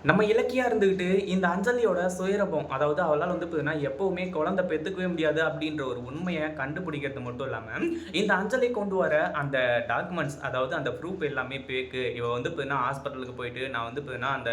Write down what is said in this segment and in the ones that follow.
நம்ம இலக்கியா இருந்துகிட்டு இந்த அஞ்சலியோட சுயரபம், அதாவது அவளால வந்து பார்த்தீங்கன்னா, எப்பவுமே குழந்தை பெத்துக்கவே முடியாது அப்படின்ற ஒரு உண்மைய கண்டுபிடிக்கிறது மட்டும் இல்லாம, இந்த அஞ்சலி கொண்டு வர அந்த டாக்குமெண்ட்ஸ், அதாவது அந்த ப்ரூஃப் எல்லாமே ஃபேக்கு. இவ வந்து பார்த்தீங்கன்னா, ஹாஸ்பிட்டலுக்கு போயிட்டு நான் வந்து பார்த்தீங்கன்னா, அந்த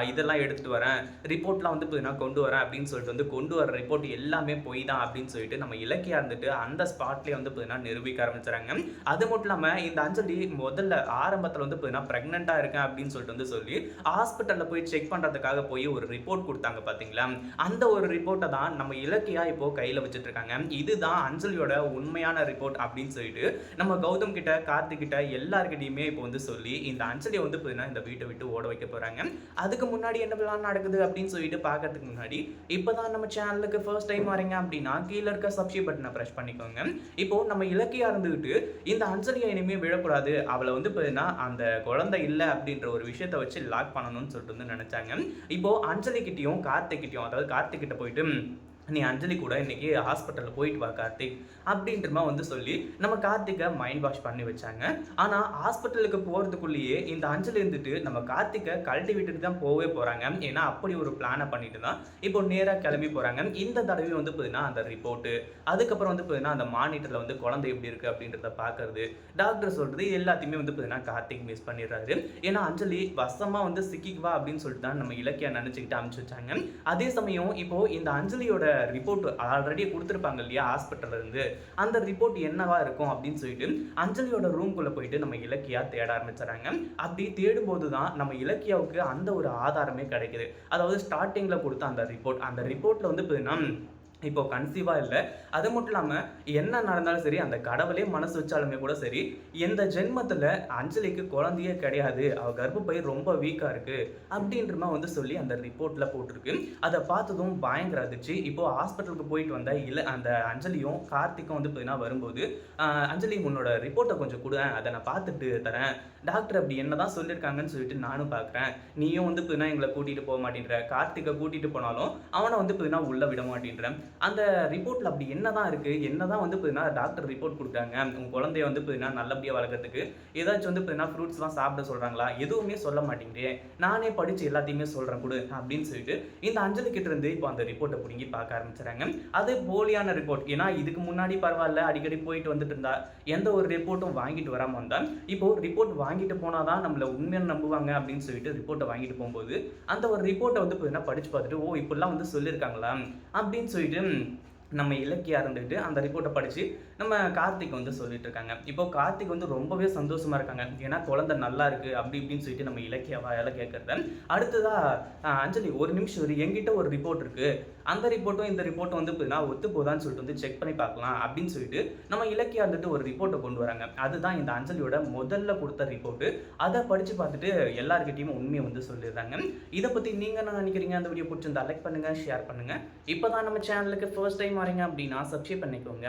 இதெல்லாம் எடுத்துட்டு வரேன். ரிப்போர்ட்லாம் வந்து பார்த்தீங்கன்னா கொண்டு வரேன் அப்படின்னு சொல்லிட்டு வந்து கொண்டு வர ரிப்போர்ட் எல்லாமே பொய் தான் அப்படின்னு சொல்லிட்டு நம்ம இலக்கியா இருந்துட்டு அந்த ஸ்பாட்லயே வந்து பார்த்தீங்கன்னா நிரூபிக்க ஆரம்பிச்சுறாங்க. அது மட்டும் இல்லாம இந்த அஞ்சலி முதல்ல ஆரம்பத்துல வந்து பார்த்தீங்கன்னா பிரெக்னன்ட்டா இருக்கேன் அப்படின்னு சொல்லிட்டு வந்து சொல்லி ஹாஸ்பிட்டல்ல போய் செக் பண்றதுக்காக போய் ஒரு ரிப்போர்ட் குடுத்தாங்க பாத்தீங்களா? அந்த ஒரு ரிப்போர்ட்ட தான் நம்ம இலக்கியா இப்போ கையில வச்சுட்டு இருக்காங்க. இதுதான் அஞ்சலியோட உண்மையான ரிப்போர்ட் அப்படின்னு சொல்லிட்டு நம்ம கௌதம் கிட்ட, கார்த்திக் கிட்ட எல்லார்கிட்டயுமே இப்போ வந்து சொல்லி இந்த அஞ்சலிய வந்து பார்த்தீங்கன்னா இந்த வீட்ட விட்டு ஓட வைக்க போறாங்க. அதுக்கு முன்னாடி என்னலாம் நடக்குது அப்படின்னு சொல்லிட்டு பார்க்கறதுக்கு முன்னாடி, இப்பதான் நம்ம சேனலுக்கு ஃபர்ஸ்ட் டைம் வரீங்க அப்படின்னா, கீழ இருக்க சப்ஸ்கிரைப் பட்டன பிரஸ் பண்ணிக்கோங்க. இப்போ நம்ம இலக்கியா இருந்துகிட்டு இந்த அஞ்சலிய இனிமே விடக்கூடாது. அவள வந்து பார்த்தீங்கன்னா அந்த குழந்தை இல்ல அப்படின்ற ஒரு விஷயத்த வச்சு லாக் பண்ணணும்னு சொல்லிட்டு வந்து நெனச்சாங்க. இப்போ அஞ்சலி கிட்டயும், கார்த்திக் கிட்டயும், அதாவது கார்த்திக் கிட்ட போயிட்டு நீ அஞ்சலி கூட இன்னைக்கு ஹாஸ்பிட்டல்ல போயிட்டு வா கார்த்திக் அப்படின்ற மாதிரி வந்து சொல்லி நம்ம கார்த்திகை மைண்ட் வாஷ் பண்ணி வச்சாங்க. ஆனா ஹாஸ்பிட்டலுக்கு போறதுக்குள்ளேயே இந்த அஞ்சலி இருந்துட்டு நம்ம கார்த்திகை கழட்டி விட்டுட்டு தான் போவே போறாங்க. ஏன்னா அப்படி ஒரு பிளானை பண்ணிட்டு தான் இப்போ நேரா கிளம்பி போறாங்க. இந்த தடவை வந்து பார்த்தீங்கன்னா அந்த ரிப்போர்ட், அதுக்கப்புறம் வந்து பார்த்தீங்கன்னா அந்த மானிட்டர்ல வந்து குழந்தை எப்படி இருக்கு அப்படின்றத பார்க்கறது, டாக்டர் சொல்றது எல்லாத்தையுமே வந்து பார்த்தீங்கன்னா கார்த்திக் மிஸ் பண்ணிடுறாரு. ஏன்னா அஞ்சலி வசமா வந்து சிக்கிக்குவா அப்படின்னு சொல்லிட்டு தான் நம்ம இலக்கியா நினைச்சுக்கிட்டு அனுப்பிச்சு வச்சாங்க. அதே சமயம் இப்போ இந்த அஞ்சலியோட ரிப்போர்ட் ஆல்ரெடி குடுத்திருப்பாங்க இல்லையா ஹாஸ்பிட்டல்ல இருந்து. அந்த ரிப்போர்ட் என்னவா இருக்கும் அப்படின்னு சொல்லிட்டு அஞ்சலியோட ரூம்குள்ள போயிட்டு நம்ம இலக்கியா தேட ஆரம்பிச்சறாங்க. அப்படி தேடும்போது தான் நம்ம இலக்கியாவுக்கு அந்த ஒரு ஆதாரமே கிடைக்குது. அதாவது ஸ்டார்ட்டிங்ல குடுத்த அந்த ரிப்போர்ட். அந்த ரிப்போர்ட்ல வந்து பார்த்தீங்கன்னா இப்போ கன்சீவா இல்ல. அது மட்டும் இல்லாம என்ன நடந்தாலும் சரி, அந்த கடவுளே மனசு வச்சாலுமே கூட சரி, இந்த ஜென்மத்துல அஞ்சலிக்கு குழந்தையே கிடையாது. அவ கர்ப்பப்பை ரொம்ப வீக்கா இருக்கு. அப்படின்ற மாரி வந்து சொல்லி அந்த ரிப்போர்ட்ல போட்டிருக்கு. அத பார்த்ததும் பயங்கர அதிர்ச்சி. இப்போ ஹாஸ்பிட்டலுக்கு போயிட்டு வந்த அந்த அஞ்சலியும், கார்த்திக்கும் வந்து பார்த்தீங்கன்னா வரும்போது, அஞ்சலி உன்னோட ரிப்போர்ட்ட கொஞ்சம் குடேன். அத நான் பார்த்துட்டு தரேன். டாக்டர் அப்படி என்னதான் சொல்லியிருக்காங்கன்னு சொல்லிட்டு நானும் பார்க்குறேன். நீயும் வந்து பார்த்தீங்கன்னா எங்கள கூட்டிட்டு போ மாட்டேன்ற. கார்த்திக்க கூட்டிட்டு போனாலும் அவன வந்து பார்த்தீங்கன்னா உள்ள விட மாட்டேன்ற. அந்த ரிப்போர்ட்ல அப்படி என்னதான் இருக்கு? என்னதான் வந்து பார்த்தீங்கன்னா டாக்டர் ரிப்போர்ட் குடுக்குறாங்க. உங்க குழந்தைய வந்து பார்த்தீங்கன்னா நல்லபடியா வளர்க்கறதுக்கு ஏதாச்சும் வந்து பார்த்தீங்கன்னா ஃப்ரூட்ஸ்லாம் சாப்பிட சொல்றாங்களா? எதுவுமே சொல்ல மாட்டேங்கிறே. நானே படிச்சு எல்லாத்தையுமே சொல்றேன் குடு அப்படின்னு சொல்லிட்டு இந்த அஞ்சலி கிட்ட இருந்து இப்போ அந்த ரிப்போர்ட்ட புடுங்கி பார்க்க ஆரம்பிச்சுறாங்க. அது போலியான ரிப்போர்ட். ஏன்னா இதுக்கு முன்னாடி பரவால்ல அடிக்கடி போயிட்டு வந்துட்டு இருந்தா. எந்த ஒரு ரிப்போர்ட்டும் வாங்கிட்டு வராம வந்தா. இப்போ ரிப்போர்ட் வாங்கிட்டு போனா தான் நம்மள உண்மையா நம்புவாங்க அப்படின்னு சொல்லிட்டு ரிப்போர்ட்ட வாங்கிட்டு போம்போது, அந்த ஒரு ரிப்போர்ட்ட வந்து பார்த்தீங்கன்னா படிச்சு பார்த்துட்டு, ஓ! இப்படிலாம் வந்து சொல்லியிருக்காங்களா? அப்படின்னு சொல்லிட்டு நம்ம இலக்கியா இருந்துட்டு அந்த ரிப்போர்ட்ட படிச்சு நம்ம கார்த்திக் வந்து சொல்லிட்டு இருக்காங்க. இப்போ கார்த்திக் வந்து ரொம்பவே சந்தோஷமா இருக்காங்க. ஏன்னா குழந்தை நல்லா இருக்கு அப்படி இப்படின்னு சொல்லிட்டு நம்ம இலக்கியா வாயால கேட்கிறத. அடுத்ததா அஞ்சலி ஒரு நிமிஷம் இரு. என்கிட்ட ஒரு ரிப்போர்ட் இருக்கு. அந்த ரிப்போர்ட்டும் இந்த ரிப்போர்ட்டும் வந்து பார்த்தீங்கன்னா ஒத்து போதான்னு சொல்லிட்டு வந்து செக் பண்ணி பார்க்கலாம் அப்படின்னு சொல்லிட்டு நம்ம இலக்கியா இருந்துட்டு ஒரு ரிப்போர்ட்ட கொண்டு வராங்க. அதுதான் இந்த அஞ்சலியோட முதல்ல குடுத்த ரிப்போர்ட். அத படிச்சு பார்த்துட்டு எல்லார்கிட்டயும் உண்மைய வந்து சொல்லிடுறாங்க. இத பத்தி நீங்க என்ன நினைக்கிறீங்க? அந்த வீடியோ புடிச்சிருந்தா லைக் பண்ணுங்க, ஷேர் பண்ணுங்க. இப்பதான் நம்ம சேனலுக்கு ஃபர்ஸ்ட் டைம் வரீங்க அப்படின்னா சப்ஸ்கிரைப் பண்ணிக்கோங்க.